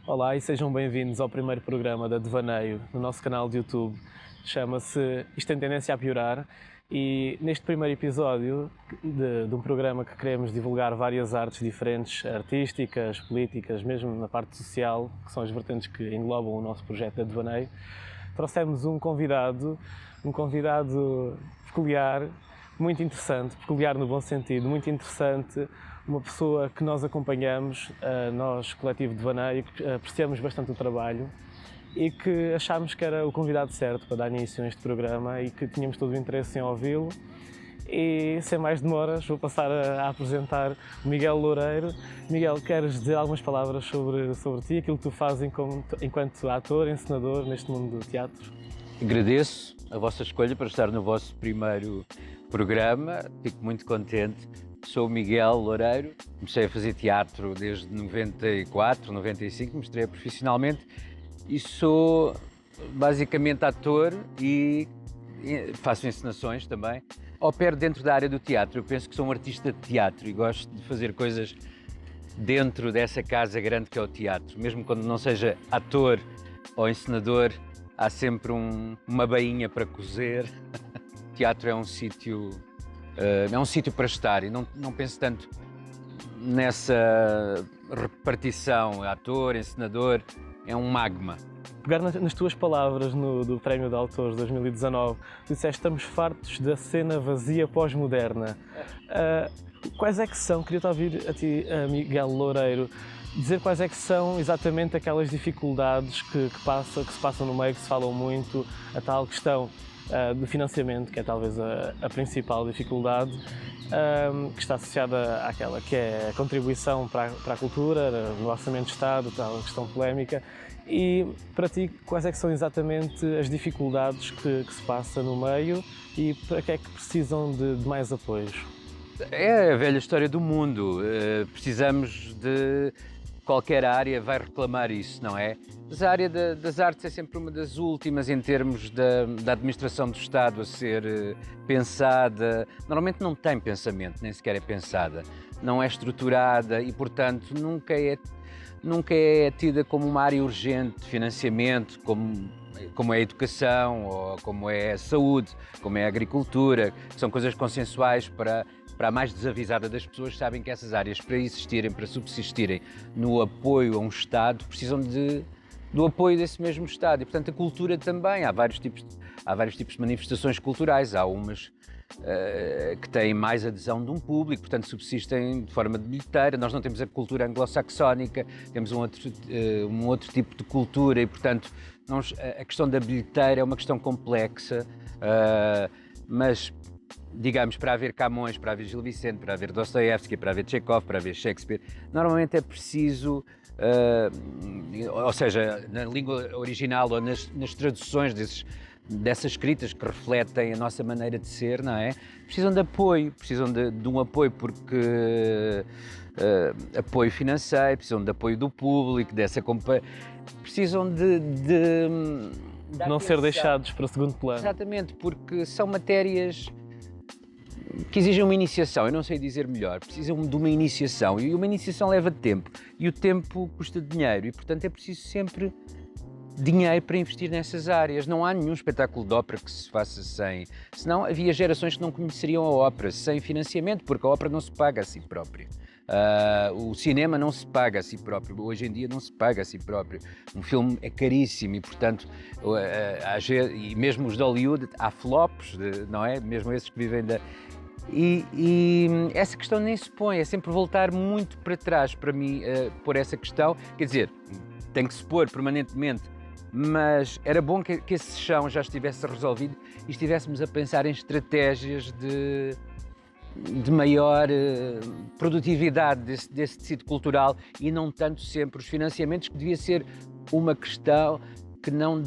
Olá e sejam bem-vindos ao primeiro programa da Devaneio no nosso canal de YouTube. Chama-se Isto tem tendência a piorar e neste primeiro episódio de um programa que queremos divulgar várias artes diferentes, artísticas, políticas, mesmo na parte social, que são as vertentes que englobam o nosso projeto da Devaneio, trouxemos um convidado peculiar, muito interessante, peculiar no bom sentido, muito interessante, uma pessoa que nós acompanhamos, nós, Coletivo Devaneio, que apreciamos bastante o trabalho e que achámos que era o convidado certo para dar início a este programa e que tínhamos todo o interesse em ouvi-lo. E sem mais demoras vou passar a apresentar o Miguel Loureiro. Miguel, queres dizer algumas palavras sobre ti, aquilo que tu fazes enquanto ator, encenador neste mundo do teatro? Agradeço a vossa escolha para estar no vosso primeiro programa, fico muito contente. Sou o Miguel Loureiro, comecei a fazer teatro desde 94, 95, me estreiei profissionalmente e sou basicamente ator e faço encenações também. Opero dentro da área do teatro, eu penso que sou um artista de teatro e gosto de fazer coisas dentro dessa casa grande que é o teatro. Mesmo quando não seja ator ou encenador, há sempre uma bainha para cozer. O teatro é um sítio para estar e não penso tanto nessa repartição, ator, encenador, é um magma. Pegar nas tuas palavras do Prémio de Autores 2019, tu disseste: estamos fartos da cena vazia pós-moderna. Quais é que são, queria-te ouvir a ti, Miguel Loureiro, dizer quais é que são exatamente aquelas dificuldades que se passam no meio, que se falam muito, a tal questão do financiamento, que é talvez a principal dificuldade, que está associada àquela que é a contribuição para a cultura, no Orçamento de Estado, tal questão polémica. E para ti, quais é que são exatamente as dificuldades que se passa no meio e para que é que precisam de mais apoios? É a velha história do mundo, precisamos de... Qualquer área vai reclamar isso, não é? Mas a área das artes é sempre uma das últimas em termos da administração do Estado a ser pensada. Normalmente não tem pensamento, nem sequer é pensada. Não é estruturada e, portanto, nunca é tida como uma área urgente de financiamento, como é a educação, ou como é a saúde, como é a agricultura, que são coisas consensuais para a mais desavisada das pessoas. Sabem que essas áreas, para existirem, para subsistirem no apoio a um Estado, precisam do apoio desse mesmo Estado. E, portanto, a cultura também. Há vários tipos de manifestações culturais. Há umas que têm mais adesão de um público, portanto, subsistem de forma de bilheteira. Nós não temos a cultura anglo-saxónica, temos um outro tipo de cultura e, portanto, a questão da bilheteira é uma questão complexa, mas... Digamos, para haver Camões, para haver Gil Vicente, para haver Dostoiévski, para haver Chekhov, para haver Shakespeare, normalmente é preciso, ou seja, na língua original ou nas traduções dessas escritas que refletem a nossa maneira de ser, não é? Precisam de apoio, precisam de um apoio porque apoio financeiro, precisam de apoio do público, precisam de não ser deixados para o segundo plano. Exatamente, porque são matérias que exigem uma iniciação, eu não sei dizer melhor, precisam de uma iniciação e uma iniciação leva tempo e o tempo custa dinheiro e, portanto, é preciso sempre dinheiro para investir nessas áreas. Não há nenhum espetáculo de ópera que se faça sem... Senão havia gerações que não conheceriam a ópera sem financiamento, porque a ópera não se paga a si própria. O cinema não se paga a si próprio, hoje em dia não se paga a si próprio. Um filme é caríssimo e, portanto, e mesmo os de Hollywood, há flops, não é? Mesmo esses que vivem da... E essa questão nem se põe, é sempre voltar muito para trás para mim, por essa questão. Quer dizer, tem que se pôr permanentemente, mas era bom que esse chão já estivesse resolvido e estivéssemos a pensar em estratégias de maior produtividade desse tecido cultural e não tanto sempre os financiamentos, que devia ser uma questão que não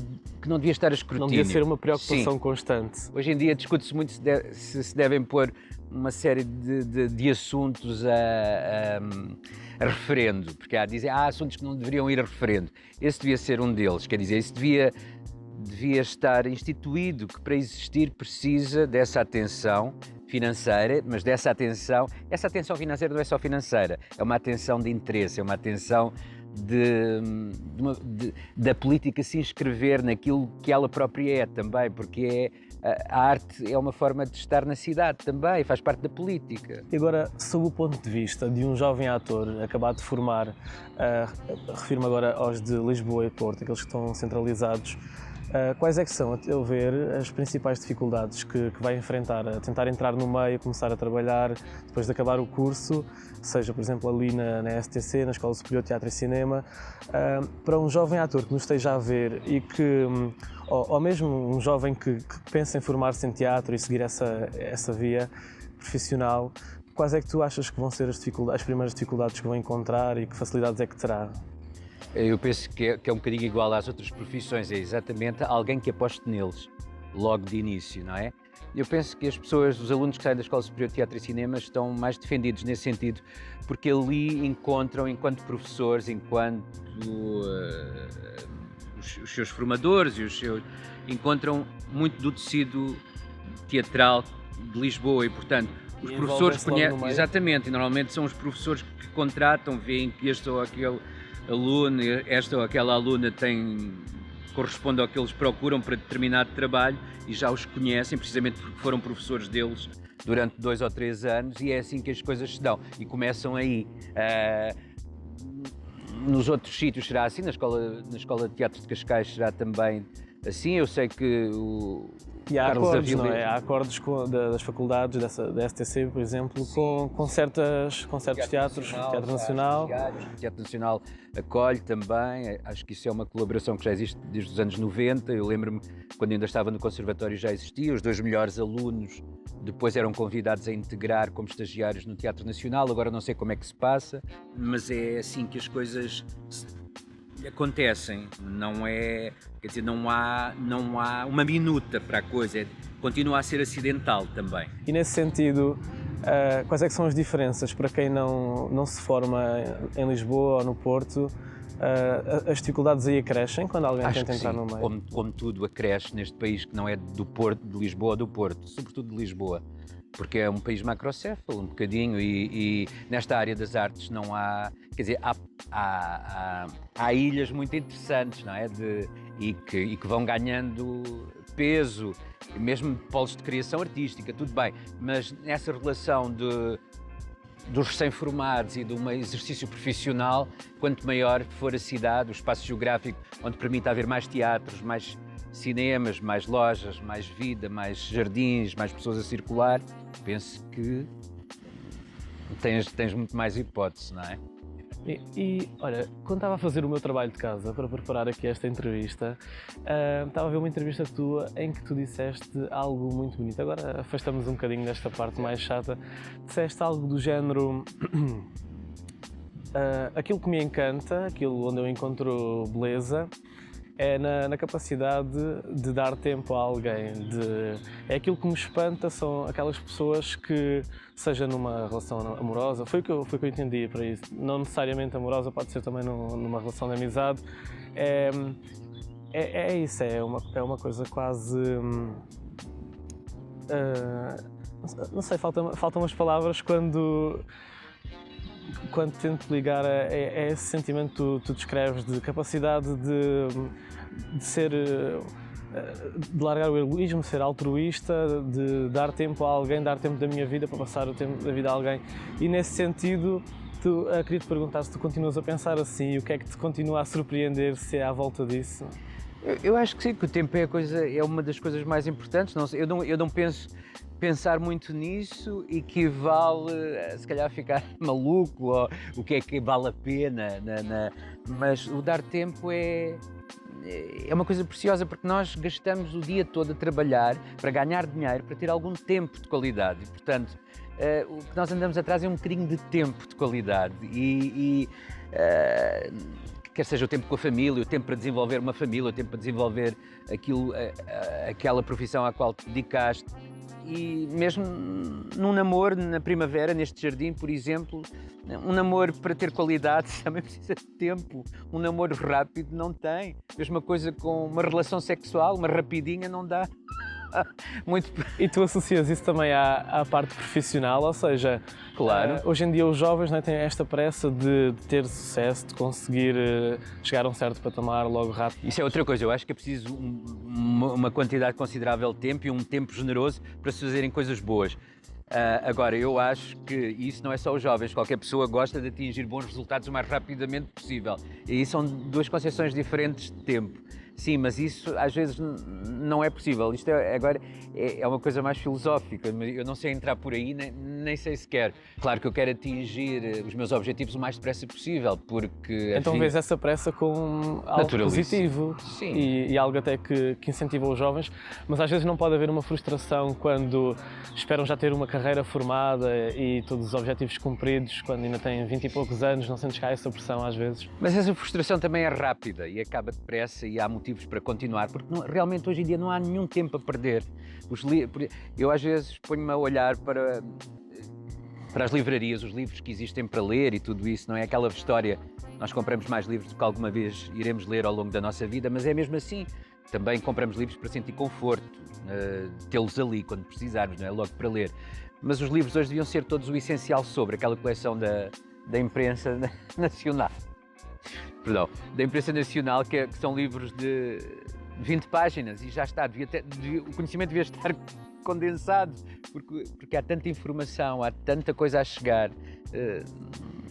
devia estar a escrutínio. Não devia ser uma preocupação Sim. Constante. Hoje em dia discute-se muito se devem pôr uma série de assuntos a referendo, porque há assuntos que não deveriam ir a referendo. Esse devia ser um deles, quer dizer, isso devia estar instituído, que para existir precisa dessa atenção financeira, mas essa atenção financeira não é só financeira, é uma atenção de interesse, é uma atenção da política se inscrever naquilo que ela própria é também, porque a arte é uma forma de estar na cidade também, faz parte da política. E agora, sob o ponto de vista de um jovem ator acabado de formar, refiro-me agora aos de Lisboa e Porto, aqueles que estão centralizados, quais é que são, a teu ver, as principais dificuldades que vai enfrentar a tentar entrar no meio, começar a trabalhar, depois de acabar o curso, seja, por exemplo, ali na STC, na Escola Superior de Teatro e Cinema, para um jovem ator que nos esteja a ver e que, ou mesmo um jovem que pensa em formar-se em teatro e seguir essa via profissional, quais é que tu achas que vão ser as primeiras dificuldades que vão encontrar e que facilidades é que terá? Eu penso que é um bocadinho igual às outras profissões, é exatamente alguém que aposte neles, logo de início, não é? Eu penso que as pessoas, os alunos que saem da Escola Superior de Teatro e Cinema estão mais defendidos nesse sentido, porque ali encontram, enquanto professores, enquanto os seus formadores encontram muito do tecido teatral de Lisboa e, portanto, os professores conhecem, exatamente, e normalmente são os professores que contratam, veem que este ou aquele aluno, esta ou aquela aluna corresponde ao que eles procuram para determinado trabalho e já os conhecem, precisamente porque foram professores deles durante 2 ou 3 anos, e é assim que as coisas se dão e começam aí. Nos outros sítios será assim, na Escola de Teatro de Cascais será também assim. Eu sei que e há acordos, não é? Há acordos das faculdades, da STC, por exemplo, com certos teatros, Teatro Nacional. O Teatro Nacional acolhe também, acho que isso é uma colaboração que já existe desde os anos 90, eu lembro-me quando ainda estava no Conservatório já existia, os 2 melhores alunos depois eram convidados a integrar como estagiários no Teatro Nacional, agora não sei como é que se passa, mas é assim que as coisas acontecem, não é, quer dizer, não há uma minuta para a coisa, continua a ser acidental também. E nesse sentido, quais é que são as diferenças para quem não se forma em Lisboa ou no Porto? As dificuldades aí acrescem quando alguém tenta entrar no meio? Como tudo acresce neste país que não é do Porto, de Lisboa ou do Porto, sobretudo de Lisboa, porque é um país macrocéfalo um bocadinho e nesta área das artes não há, quer dizer, há ilhas muito interessantes, não é? E que vão ganhando peso, mesmo polos de criação artística, tudo bem, mas nessa relação dos recém-formados e de um exercício profissional, quanto maior for a cidade, o espaço geográfico onde permite haver mais teatros, mais cinemas, mais lojas, mais vida, mais jardins, mais pessoas a circular, penso que tens muito mais hipótese, não é? Olha, quando estava a fazer o meu trabalho de casa para preparar aqui esta entrevista, estava a ver uma entrevista tua em que tu disseste algo muito bonito. Agora afastamos um bocadinho desta parte mais chata. Disseste algo do género... aquilo que me encanta, aquilo onde eu encontro beleza, é na capacidade de dar tempo a alguém. É aquilo que me espanta, são aquelas pessoas que, seja numa relação amorosa, foi o que eu entendi para isso, não necessariamente amorosa, pode ser também numa relação de amizade, é isso, é uma coisa quase... não sei, faltam as palavras quando tento ligar a esse sentimento que tu descreves de capacidade de ser, de largar o egoísmo, de ser altruísta, de dar tempo a alguém, dar tempo da minha vida para passar o tempo da vida a alguém. E nesse sentido, queria te perguntar se tu continuas a pensar assim, o que é que te continua a surpreender, se é à volta disso? Eu acho que sim, que o tempo é uma das coisas mais importantes. Eu não penso pensar muito nisso equivale se calhar a ficar maluco ou o que é que vale a pena, mas o dar tempo é uma coisa preciosa porque nós gastamos o dia todo a trabalhar para ganhar dinheiro, para ter algum tempo de qualidade e, portanto, o que nós andamos atrás é um bocadinho de tempo de qualidade quer seja o tempo com a família, o tempo para desenvolver uma família, o tempo para desenvolver aquela profissão à qual te dedicaste. E mesmo num namoro na primavera, neste jardim, por exemplo, um namoro para ter qualidade também precisa de tempo. Um namoro rápido não tem. Mesma coisa com uma relação sexual, uma rapidinha não dá. Muito. E tu associas isso também à parte profissional, ou seja, Claro. hoje em dia os jovens, não é, têm esta pressa de ter sucesso, de conseguir chegar a um certo patamar logo rápido. Isso é outra coisa, eu acho que é preciso uma quantidade considerável de tempo e um tempo generoso para se fazerem coisas boas. Agora, eu acho que isso não é só os jovens, qualquer pessoa gosta de atingir bons resultados o mais rapidamente possível. E são duas concepções diferentes de tempo. Sim, mas isso às vezes não é possível. Isto agora é uma coisa mais filosófica, eu não sei entrar por aí, nem sei sequer. Claro que eu quero atingir os meus objetivos o mais depressa possível, porque... Então vês essa pressa como algo positivo. Sim. E algo até que incentiva os jovens, mas às vezes não pode haver uma frustração quando esperam já ter uma carreira formada e todos os objetivos cumpridos, quando ainda têm 20 e poucos anos, não sentes cá essa pressão às vezes? Mas essa frustração também é rápida e acaba depressa e há motivos para continuar, porque realmente hoje em dia não há nenhum tempo a perder. Eu às vezes ponho-me a olhar para as livrarias, os livros que existem para ler e tudo isso, não é aquela história, nós compramos mais livros do que alguma vez iremos ler ao longo da nossa vida, mas é mesmo assim. Também compramos livros para sentir conforto, tê-los ali quando precisarmos, não é? Logo para ler. Mas os livros hoje deviam ser todos o essencial sobre aquela coleção da imprensa nacional. Perdão, da imprensa nacional, que são livros de 20 páginas e já está, o conhecimento devia estar condensado, porque há tanta informação, há tanta coisa a chegar.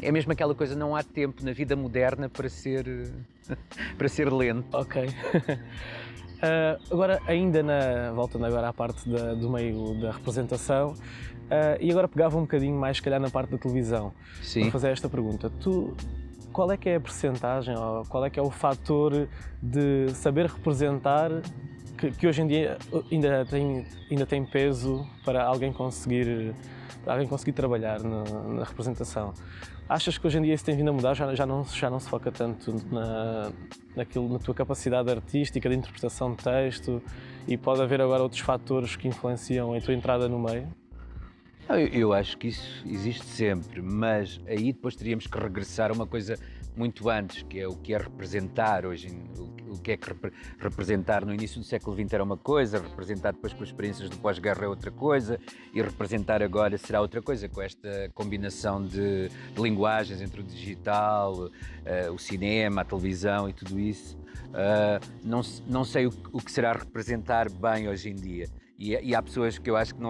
É mesmo aquela coisa, não há tempo na vida moderna para ser lento. Ok. Agora, ainda voltando agora à parte do meio da representação, e agora pegava um bocadinho mais, se calhar, na parte da televisão. Sim. Para fazer esta pergunta. Qual é que é a percentagem, ou qual é que é o fator de saber representar que hoje em dia ainda tem peso para alguém conseguir trabalhar na representação? Achas que hoje em dia isso tem vindo a mudar? Já não se foca tanto na tua capacidade artística, de interpretação de texto, e pode haver agora outros fatores que influenciam a tua entrada no meio? Eu acho que isso existe sempre, mas aí depois teríamos que regressar a uma coisa muito antes, que é o que é representar hoje, o que é que representar no início do século XX era uma coisa, representar depois com as experiências do pós-guerra é outra coisa, e representar agora será outra coisa, com esta combinação de linguagens entre o digital, o cinema, a televisão e tudo isso. Não sei o que será representar bem hoje em dia, e há pessoas que eu acho que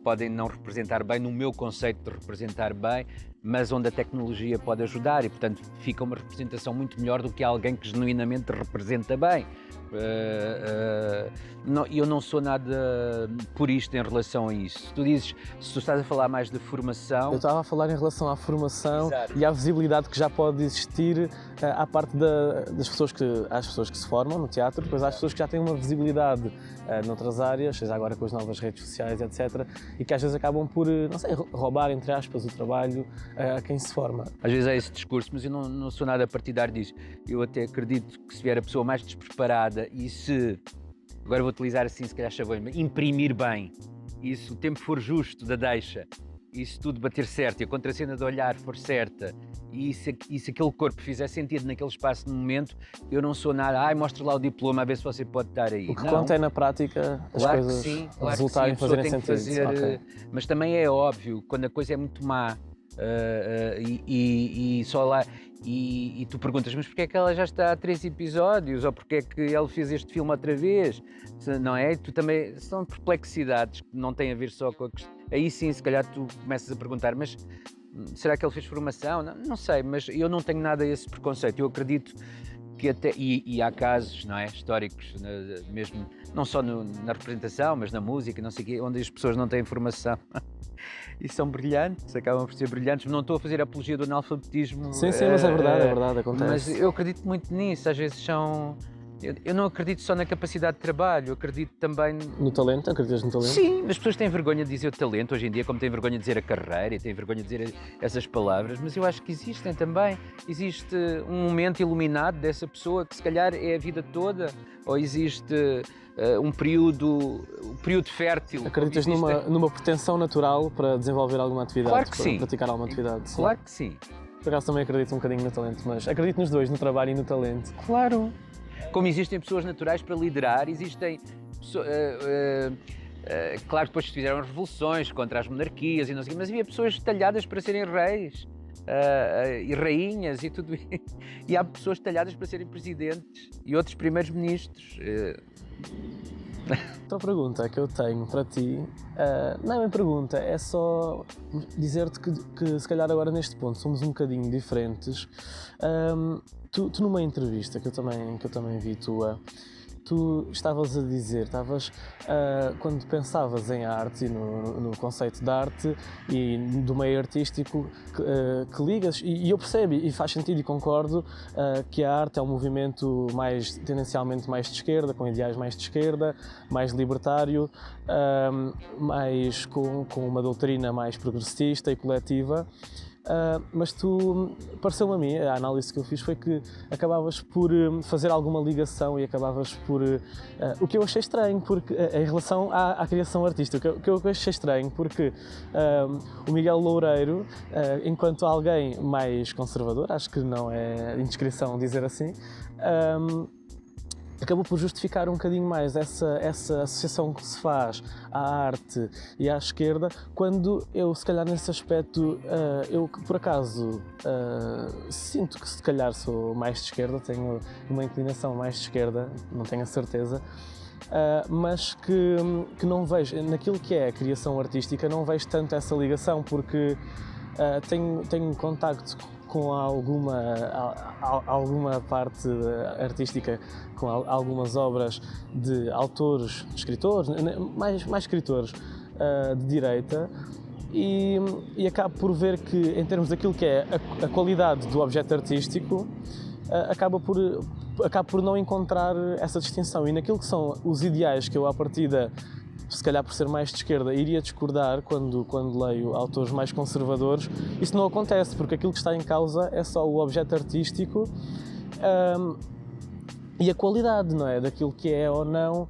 podem não representar bem no meu conceito de representar bem, mas onde a tecnologia pode ajudar e, portanto, fica uma representação muito melhor do que alguém que genuinamente representa bem. Eu não sou nada purista em relação a isso. Se tu estás a falar mais de formação... Eu estava a falar em relação à formação. Exato. E à visibilidade que já pode existir à parte das pessoas às pessoas que se formam no teatro, depois às pessoas que já têm uma visibilidade noutras áreas, seja agora com as novas redes sociais, etc., e que às vezes acabam por, não sei, roubar, entre aspas, o trabalho a quem se forma. Às vezes há esse discurso, mas eu não sou nada partidário disso. Eu até acredito que se vier a pessoa mais despreparada e se, agora vou utilizar assim, se calhar chavões, imprimir bem, e se o tempo for justo da deixa, e se tudo bater certo, e a contracena de olhar for certa, e se aquele corpo fizer sentido naquele espaço, no momento, eu não sou nada, mostra lá o diploma a ver se você pode estar aí. O que conta é na prática as claro coisas que sim, claro resultarem, que sim, fazerem tem que sentido. fazer, Okay. Mas também é óbvio, quando a coisa é muito má, e só lá... E tu perguntas, mas porquê é que ela já está há 3 episódios? Ou porquê é que ele fez este filme outra vez? Não é? Tu também... São perplexidades que não têm a ver só com a questão. Aí sim, se calhar tu começas a perguntar, mas será que ele fez formação? Não sei, mas eu não tenho nada a esse preconceito. Eu acredito que até... E há casos, não é? Históricos, mesmo, não só na representação, mas na música, não sei o quê, onde as pessoas não têm formação. E são brilhantes, acabam por ser brilhantes. Não estou a fazer apologia do analfabetismo. Sim, mas é verdade, acontece. Mas eu acredito muito nisso, às vezes são... Eu não acredito só na capacidade de trabalho, eu acredito também... No talento? Acreditas no talento? Sim, as pessoas têm vergonha de dizer o talento hoje em dia, como têm vergonha de dizer a carreira e têm vergonha de dizer essas palavras, mas eu acho que existem também. Existe um momento iluminado dessa pessoa que se calhar é a vida toda, ou existe... um período fértil. Acreditas numa pretensão natural para desenvolver alguma atividade? Claro que para sim. praticar alguma atividade? Sim. Claro que sim. Por acaso também acredito um bocadinho no talento, mas acredito nos dois, no trabalho e no talento. Claro. Como existem pessoas naturais para liderar, existem Claro, depois fizeram revoluções contra as monarquias e não sei o quê, mas havia pessoas talhadas para serem reis e rainhas e tudo isso. E há pessoas talhadas para serem presidentes e outros primeiros-ministros. Outra pergunta que eu tenho para ti, não é uma pergunta, é só dizer-te que se calhar agora neste ponto somos um bocadinho diferentes. Tu numa entrevista que eu também vi tua, tu estavas a dizer, quando pensavas em arte e no conceito de arte e do meio artístico que ligas, e eu percebo e faz sentido e concordo que a arte é um movimento tendencialmente mais de esquerda, com ideais mais de esquerda, mais libertário, mais com uma doutrina mais progressista e coletiva. Mas pareceu-me a mim, a análise que eu fiz foi que acabavas por fazer alguma ligação e acabavas por... o que eu achei estranho, porque em relação à criação artística, o que eu achei estranho, porque o Miguel Loureiro, enquanto alguém mais conservador, acho que não é indiscrição dizer assim, acabou por justificar um bocadinho mais essa associação que se faz à arte e à esquerda, quando eu, se calhar, nesse aspecto, eu por acaso sinto que se calhar sou mais de esquerda, tenho uma inclinação mais de esquerda, não tenho a certeza, mas que não vejo, naquilo que é a criação artística, não vejo tanto essa ligação, porque tenho contacto com alguma parte artística, com algumas obras de autores, escritores, mais escritores de direita, e acabo por ver que, em termos daquilo que é a qualidade do objeto artístico, acabo por não encontrar essa distinção, e naquilo que são os ideais que eu, à partida, se calhar por ser mais de esquerda, iria discordar quando leio autores mais conservadores. Isso não acontece, porque aquilo que está em causa é só o objeto artístico e a qualidade, não é? Daquilo que é ou não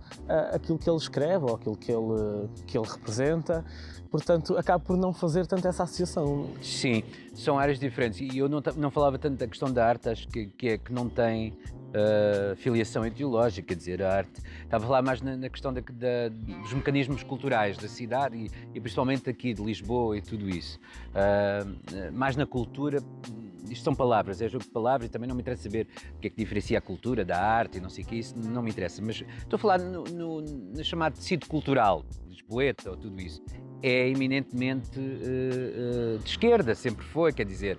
aquilo que ele escreve ou aquilo que ele representa. Portanto, acabo por não fazer tanto essa associação. Sim, são áreas diferentes. E eu não falava tanto da questão da arte, acho que não tem filiação ideológica, quer dizer, a arte. Estava a falar mais na questão dos mecanismos culturais da cidade e principalmente aqui de Lisboa e tudo isso. Mais na cultura, isto são palavras, é jogo de palavras, e também não me interessa saber o que é que diferencia a cultura da arte e não sei o que, isso não me interessa. Mas estou a falar no chamado tecido cultural, Lisboeta ou tudo isso. É eminentemente de esquerda, sempre foi, quer dizer,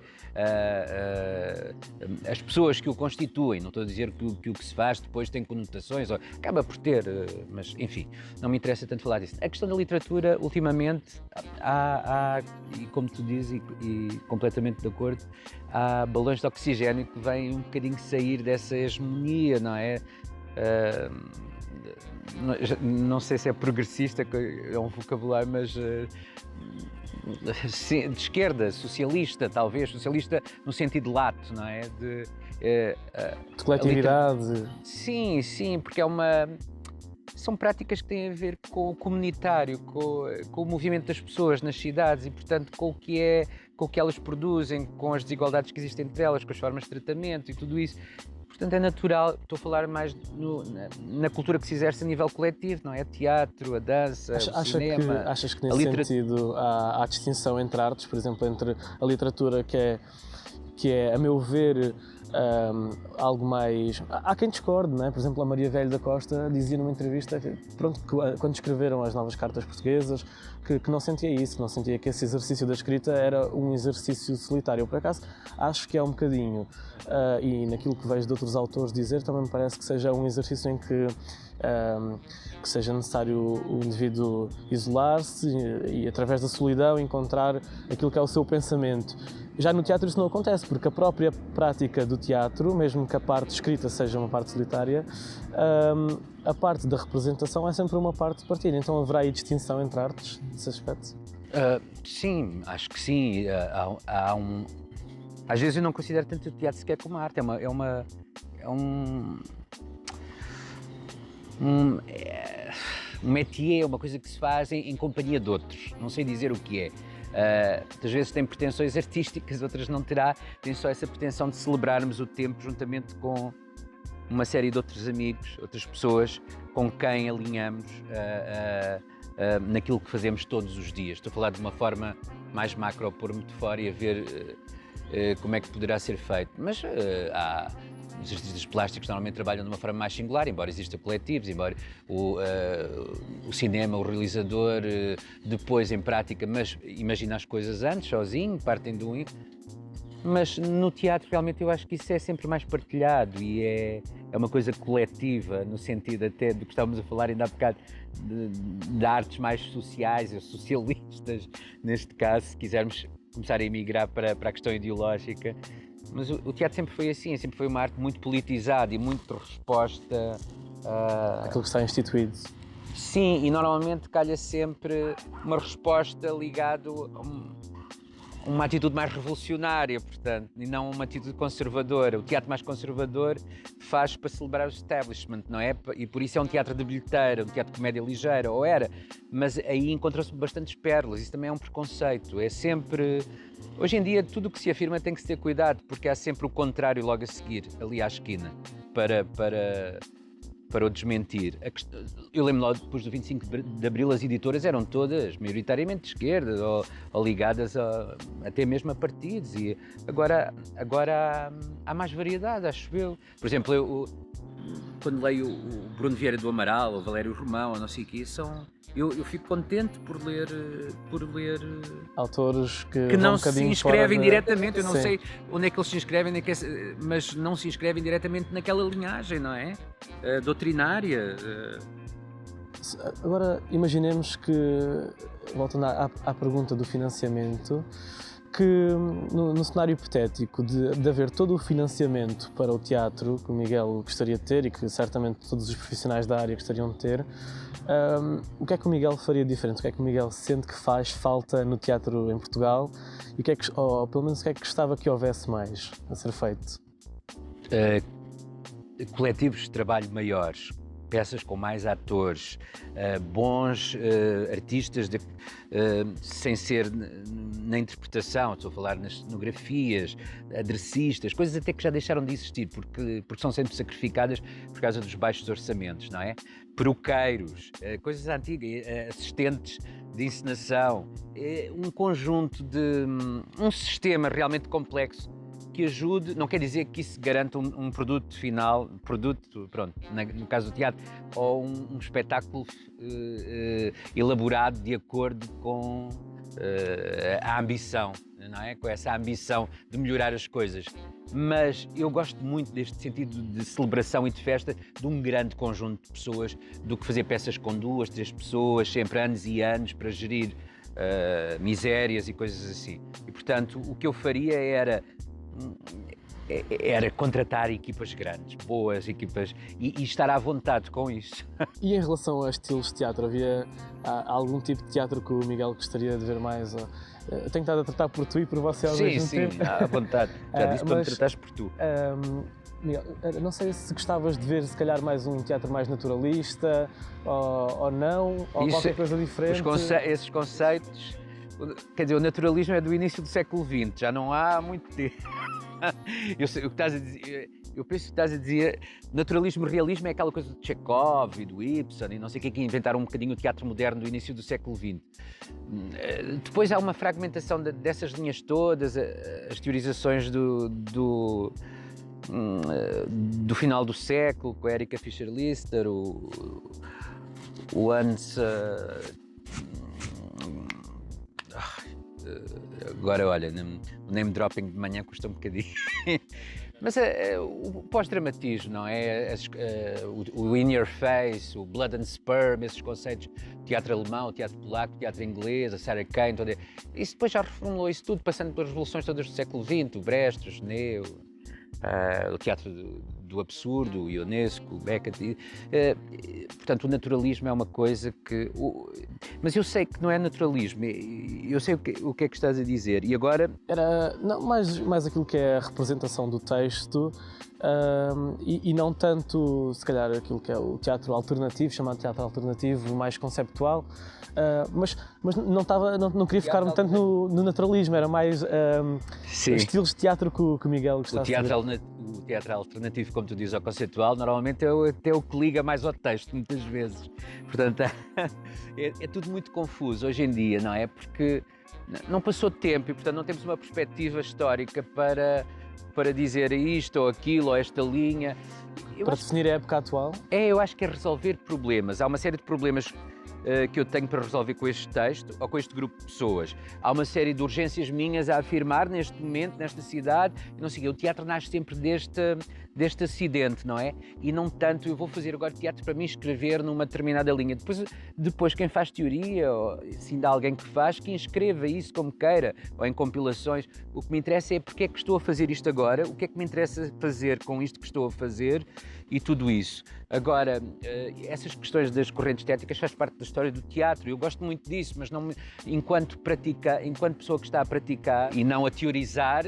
as pessoas que o constituem, não estou a dizer que o que se faz depois tem conotações, ou acaba por ter, mas enfim, não me interessa tanto falar disso. A questão da literatura, ultimamente, e como tu dizes, e completamente de acordo, há balões de oxigênio que vêm um bocadinho sair dessa hegemonia, não é? Não sei se é progressista, é um vocabulário, mas de esquerda, socialista, talvez, socialista no sentido lato, não é? De coletividade. Sim, porque são práticas que têm a ver com o comunitário, com o movimento das pessoas nas cidades e, portanto, com o que elas produzem, com as desigualdades que existem entre elas, com as formas de tratamento e tudo isso. Portanto, é natural, estou a falar mais na cultura que se exerce a nível coletivo, não é? Teatro, a dança, o cinema. Achas que nesse sentido há distinção entre artes, por exemplo, entre a literatura que é, a meu ver, algo mais... Há quem discorde, não é? Por exemplo, a Maria Velho da Costa dizia numa entrevista que quando escreveram as novas cartas portuguesas, que não sentia isso, que não sentia que esse exercício da escrita era um exercício solitário. Eu, por acaso, acho que é um bocadinho, e naquilo que vejo de outros autores dizer, também me parece que seja um exercício em que seja necessário o indivíduo isolar-se e, através da solidão, encontrar aquilo que é o seu pensamento. Já no teatro isso não acontece, porque a própria prática do teatro, mesmo que a parte escrita seja uma parte solitária, a parte da representação é sempre uma parte de partilha. Então haverá aí distinção entre artes nesse aspecto? Sim, acho que sim. Às vezes eu não considero tanto o teatro sequer como arte. É um métier, uma coisa que se faz em companhia de outros. Não sei dizer o que é. Às vezes tem pretensões artísticas, outras não terá. Tem só essa pretensão de celebrarmos o tempo juntamente uma série de outros amigos, outras pessoas com quem alinhamos naquilo que fazemos todos os dias. Estou a falar de uma forma mais macro, pôr-me de fora e a ver como é que poderá ser feito. Mas os artistas plásticos normalmente trabalham de uma forma mais singular, embora existam coletivos, embora o cinema, o realizador, depois em prática, mas imagina as coisas antes, sozinho, partem de um... Mas no teatro realmente eu acho que isso é sempre mais partilhado e é uma coisa coletiva, no sentido até do que estávamos a falar ainda há bocado, de artes mais sociais, ou socialistas, neste caso, se quisermos começar a emigrar para a questão ideológica. Mas o teatro sempre foi assim, sempre foi uma arte muito politizada e muito de resposta Aquilo que está instituído. Sim, e normalmente calha sempre uma resposta ligada a uma atitude mais revolucionária, portanto, e não uma atitude conservadora. O teatro mais conservador faz para celebrar o establishment, não é? E por isso é um teatro de bilheteira, um teatro de comédia ligeira, ou era. Mas aí encontram-se bastantes pérolas, isso também é um preconceito. É sempre... Hoje em dia, tudo o que se afirma tem que se ter cuidado, porque há sempre o contrário logo a seguir, ali à esquina, para o desmentir. Eu lembro logo, depois do 25 de Abril, as editoras eram todas maioritariamente de esquerda ou ligadas até mesmo a partidos. E agora há mais variedade, acho eu. Por exemplo, eu quando leio o Bruno Vieira do Amaral, o Valério Romão, ou não sei o que, eu fico contente por ler autores que não um se inscrevem diretamente. Eu não Sim. sei onde é que eles se inscrevem, mas não se inscrevem diretamente naquela linhagem, não é? Doutrinária. Agora, imaginemos que, voltando à pergunta do financiamento, que no cenário hipotético de haver todo o financiamento para o teatro que o Miguel gostaria de ter e que certamente todos os profissionais da área gostariam de ter, o que é que o Miguel faria diferente? O que é que o Miguel sente que faz falta no teatro em Portugal e ou pelo menos o que é que gostava que houvesse mais a ser feito? Coletivos de trabalho maiores, peças com mais atores, bons artistas, sem ser na interpretação, estou a falar nas cenografias, aderecistas, coisas até que já deixaram de existir, porque são sempre sacrificadas por causa dos baixos orçamentos, não é? Peruqueiros, coisas antigas, assistentes de encenação, um conjunto de... um sistema realmente complexo que ajude, não quer dizer que isso garanta um produto final, pronto, no caso do teatro, ou um espetáculo elaborado de acordo com a ambição, não é? Com essa ambição de melhorar as coisas. Mas eu gosto muito deste sentido de celebração e de festa de um grande conjunto de pessoas, do que fazer peças com 2, 3 pessoas, sempre anos e anos para gerir misérias e coisas assim. E, portanto, o que eu faria era contratar equipas grandes, boas equipas, e estar à vontade com isso. E em relação a estilos de teatro, havia algum tipo de teatro que o Miguel gostaria de ver mais? Eu tenho estado a tratar por tu e por você ao mesmo tempo. Sim, à vontade. Já disse para me tratares por tu. Miguel, não sei se gostavas de ver se calhar mais um teatro mais naturalista ou não, ou qualquer coisa diferente. Esses conceitos, quer dizer, o naturalismo é do início do século XX, já não há muito tempo. Eu penso que estás a dizer, naturalismo e realismo é aquela coisa de Chekhov e do Ibsen e não sei o que inventaram um bocadinho o teatro moderno do início do século XX. Depois há uma fragmentação dessas linhas todas, as teorizações do final do século, com a Erika Fischer-Lister, o Hans... agora, olha, o name dropping de manhã custa um bocadinho. Mas o pós-dramatismo, não é? O In Your Face, o Blood and Sperm, esses conceitos, teatro alemão, teatro polaco, teatro inglês, a Sarah Kane, isso depois já reformulou isso tudo, passando pelas revoluções todas do século XX, o Brecht, o Genet, o teatro do absurdo, o Ionesco, o Beckett. Portanto, o naturalismo é uma coisa que... Mas eu sei que não é naturalismo, eu sei o que é que estás a dizer. E agora... Era mais aquilo que é a representação do texto e não tanto, se calhar, aquilo que é o teatro alternativo, chamado teatro alternativo, mais conceptual. Mas não queria focar-me tanto no naturalismo, era mais estilos de teatro que o Miguel gostava de ver. O teatro alternativo, como tu dizes, ou conceitual, normalmente é até o que liga mais ao texto, muitas vezes. Portanto, é tudo muito confuso hoje em dia, não é? Porque não passou tempo e, portanto, não temos uma perspectiva histórica para dizer isto ou aquilo ou esta linha. Para definir a época atual? Eu acho que é resolver problemas. Há uma série de problemas que eu tenho para resolver com este texto ou com este grupo de pessoas. Há uma série de urgências minhas a afirmar neste momento, nesta cidade. Não sei, o teatro nasce sempre deste acidente, não é? E não tanto, eu vou fazer agora teatro para me inscrever numa determinada linha. Depois quem faz teoria, ou se ainda há alguém que faz, que inscreva isso como queira, ou em compilações. O que me interessa é porque é que estou a fazer isto agora, o que é que me interessa fazer com isto que estou a fazer e tudo isso. Agora, essas questões das correntes estéticas faz parte da história do teatro. Eu gosto muito disso, mas não, enquanto pessoa que está a praticar e não a teorizar,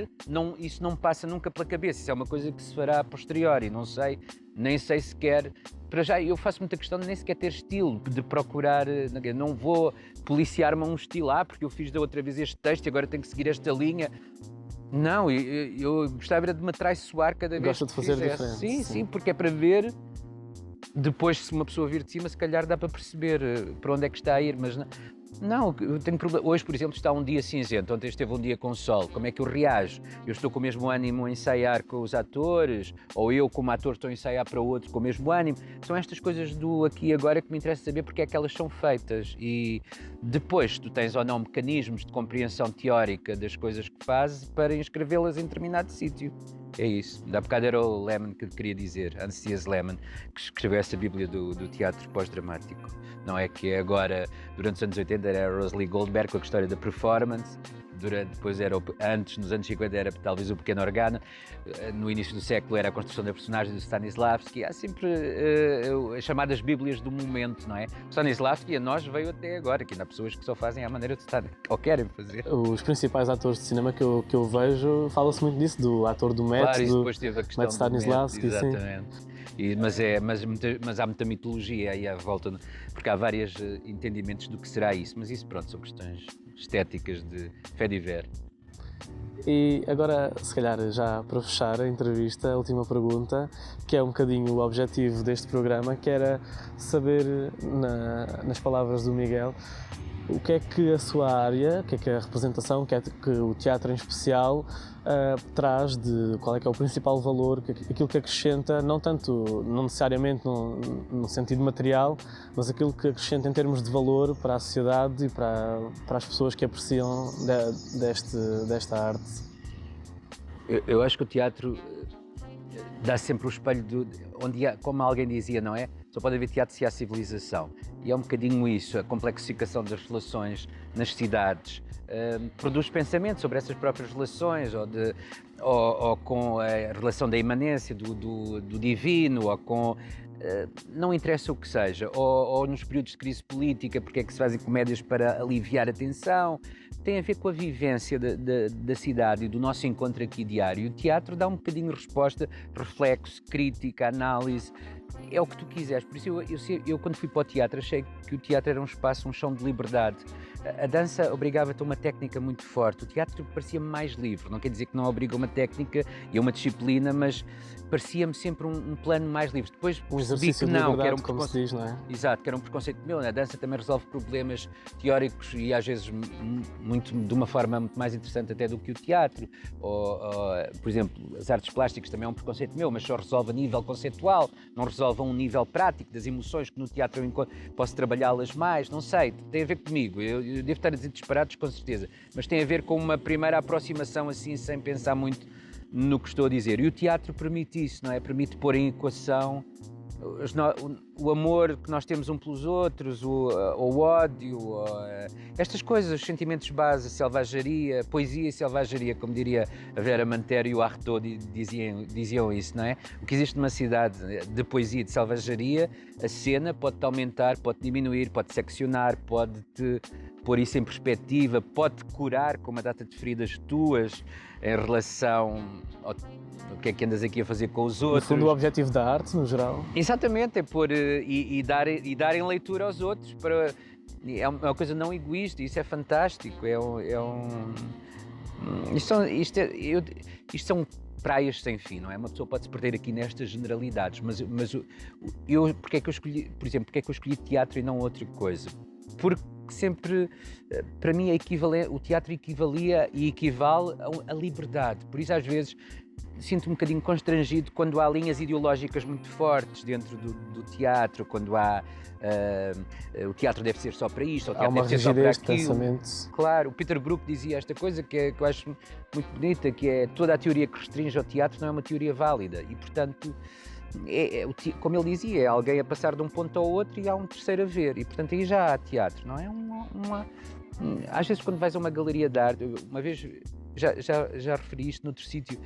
isso não me passa nunca pela cabeça. Isso é uma coisa que se fará a posteriori. Não sei, nem sei sequer. Para já, eu faço muita questão de nem sequer ter estilo, de procurar. Não vou policiar-me a um estilo, porque eu fiz da outra vez este texto e agora tenho que seguir esta linha. Não, eu gostava de me atraiçoar cada vez que fizesse. Gosta de fazer diferente. Sim, porque é para ver. Depois, se uma pessoa vir de cima, se calhar dá para perceber para onde é que está a ir, mas não, eu tenho problema. Hoje, por exemplo, está um dia cinzento, ontem esteve um dia com sol. Como é que eu reajo? Eu estou com o mesmo ânimo a ensaiar com os atores, ou eu, como ator, estou a ensaiar para outro com o mesmo ânimo? São estas coisas do aqui e agora que me interessa saber porque é que elas são feitas. E depois, tu tens ou não mecanismos de compreensão teórica das coisas que fazes para inscrevê-las em determinado sítio. É isso. Da bocado era o Lehmann que queria dizer, Hans Lehmann, que escreveu essa Bíblia do teatro pós-dramático. Não é que agora, durante os anos 80, era a Rosalie Goldberg com a história da performance, depois antes, nos anos 50, era talvez o Pequeno Organa, no início do século era a construção da personagem do Stanislavski. Há sempre as chamadas Bíblias do momento, não é? O Stanislavski a nós veio até agora, que ainda há pessoas que só fazem à maneira de estar, ou querem fazer. Os principais atores de cinema que eu vejo, fala-se muito disso, do ator do Met, claro, depois teve a questão Met Stanislavski, exatamente. Mas há muita mitologia aí à volta, porque há vários entendimentos do que será isso, mas isso, pronto, são questões estéticas de fé de ver. E agora, se calhar, já para fechar a entrevista, a última pergunta, que é um bocadinho o objetivo deste programa, que era saber, nas palavras do Miguel, o que é que a sua área, o que é que a representação, o que é que o teatro em especial traz qual é que é o principal valor, aquilo que acrescenta, não necessariamente no sentido material, mas aquilo que acrescenta em termos de valor para a sociedade e para as pessoas que apreciam desta arte. Eu acho que o teatro dá sempre o espelho onde há, como alguém dizia, não é? Só pode haver teatro se há civilização. E é um bocadinho isso, a complexificação das relações nas cidades. Produz pensamento sobre essas próprias relações, ou com a relação da imanência, do divino, ou com... não interessa o que seja, ou nos períodos de crise política, porque é que se fazem comédias para aliviar a tensão. Tem a ver com a vivência da cidade e do nosso encontro aqui diário. O teatro dá um bocadinho de resposta, reflexo, crítica, análise, é o que tu quiseres. Por isso eu quando fui para o teatro achei que o teatro era um espaço, um chão de liberdade. A dança obrigava-te a uma técnica muito forte, o teatro parecia-me mais livre, não quer dizer que não obriga uma técnica e a uma disciplina, mas parecia-me sempre um plano mais livre. Depois percebi que não, que era um preconceito, não é? Exato, que era um preconceito meu. A dança também resolve problemas teóricos e às vezes de uma forma muito mais interessante até do que o teatro. Por exemplo, as artes plásticas também é um preconceito meu, mas só resolve a nível conceitual, não resolve a um nível prático das emoções que no teatro eu posso trabalhá-las mais, não sei, tem a ver comigo. Eu devo estar a dizer disparados com certeza, mas tem a ver com uma primeira aproximação assim, sem pensar muito no que estou a dizer. E o teatro permite isso, não é? Permite pôr em equação o amor que nós temos um pelos outros, o ódio, estas coisas, os sentimentos base, a selvageria, poesia e selvageria, como diria a Vera Mantero e o Artaud diziam isso, não é? O que existe numa cidade de poesia e de selvageria, a cena pode-te aumentar, pode-te diminuir, pode-te seccionar, pode-te pôr isso em perspectiva, pode-te curar com uma data de feridas tuas em relação ao que é que andas aqui a fazer com os outros. No fundo, o objetivo da arte, no geral. Exatamente, é pôr e darem leitura aos outros. É uma coisa não egoísta, isso é fantástico. Isto são praias sem fim, não é? Uma pessoa pode se perder aqui nestas generalidades, mas porque é que eu escolhi, por exemplo, porque é que eu escolhi teatro e não outra coisa? Porque sempre, para mim, o teatro equivalia e equivale a liberdade. Por isso, às vezes, sinto um bocadinho constrangido quando há linhas ideológicas muito fortes dentro do teatro, quando há o teatro deve ser só para isto, o teatro deve ser só para aquilo. Pensamento. Claro, o Peter Brook dizia esta coisa que eu acho muito bonita, que é toda a teoria que restringe ao teatro não é uma teoria válida e, portanto, como ele dizia, é alguém a passar de um ponto ao outro e há um terceiro a ver e, portanto, aí já há teatro, não é? Às vezes, quando vais a uma galeria de arte, uma vez já referi isto noutro sítio,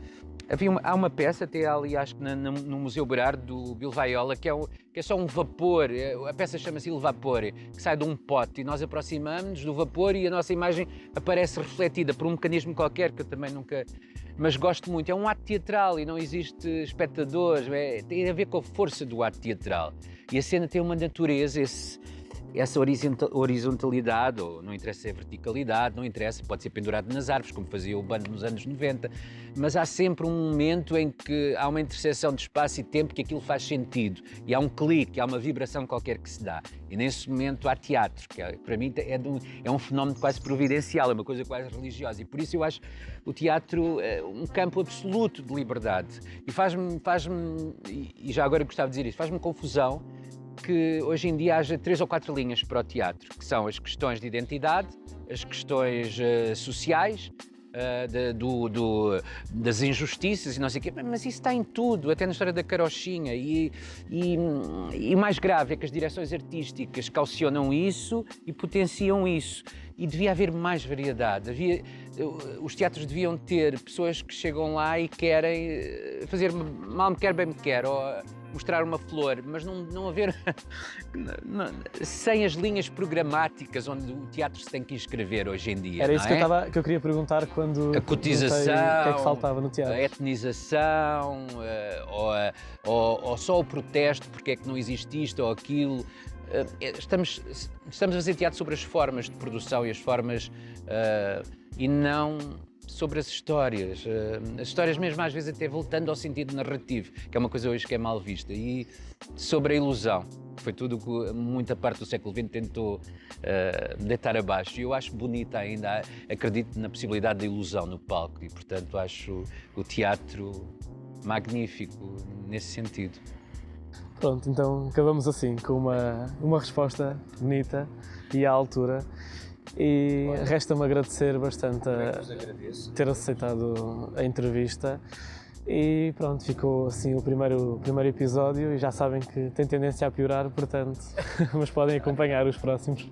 há uma peça, até ali, acho que no Museu Berardo, do Bill Viola, que é só um vapor, a peça chama-se Il Vapore, que sai de um pote e nós aproximamos-nos do vapor e a nossa imagem aparece refletida por um mecanismo qualquer, que eu também nunca... Mas gosto muito, é um ato teatral e não existe espectadores, tem a ver com a força do ato teatral. E a cena tem uma natureza, essa horizontalidade, ou não interessa se é verticalidade, não interessa, pode ser pendurado nas árvores, como fazia o bando nos anos 90, mas há sempre um momento em que há uma interseção de espaço e tempo que aquilo faz sentido, e há um clique, há uma vibração qualquer que se dá. E nesse momento há teatro, que para mim é um fenómeno quase providencial, é uma coisa quase religiosa, e por isso eu acho o teatro um campo absoluto de liberdade. E faz-me, e já agora gostava de dizer isto, faz-me confusão que hoje em dia haja 3 ou 4 linhas para o teatro, que são as questões de identidade, as questões sociais, das injustiças e não sei o quê, mas isso está em tudo, até na história da carochinha e o mais grave é que as direções artísticas caucionam isso e potenciam isso e devia haver mais variedade, os teatros deviam ter pessoas que chegam lá e querem fazer mal me quer, bem me quer, ou mostrar uma flor, mas não haver sem as linhas programáticas onde o teatro se tem que inscrever hoje em dia. Era isso que eu queria perguntar quando a cotização, o que é que faltava no teatro? A etnização, ou só o protesto, porque é que não existe isto ou aquilo. Estamos a fazer teatro sobre as formas de produção e as formas e não sobre as histórias mesmo às vezes até voltando ao sentido narrativo, que é uma coisa hoje que é mal vista, e sobre a ilusão, foi tudo que muita parte do século XX tentou deitar abaixo, e eu acho bonita ainda, acredito na possibilidade da ilusão no palco, e portanto acho o teatro magnífico nesse sentido. Pronto, então acabamos assim, com uma resposta bonita e à altura. E resta-me agradecer bastante ter aceitado a entrevista. E pronto, ficou assim o primeiro episódio e já sabem que tem tendência a piorar, portanto, mas podem acompanhar os próximos.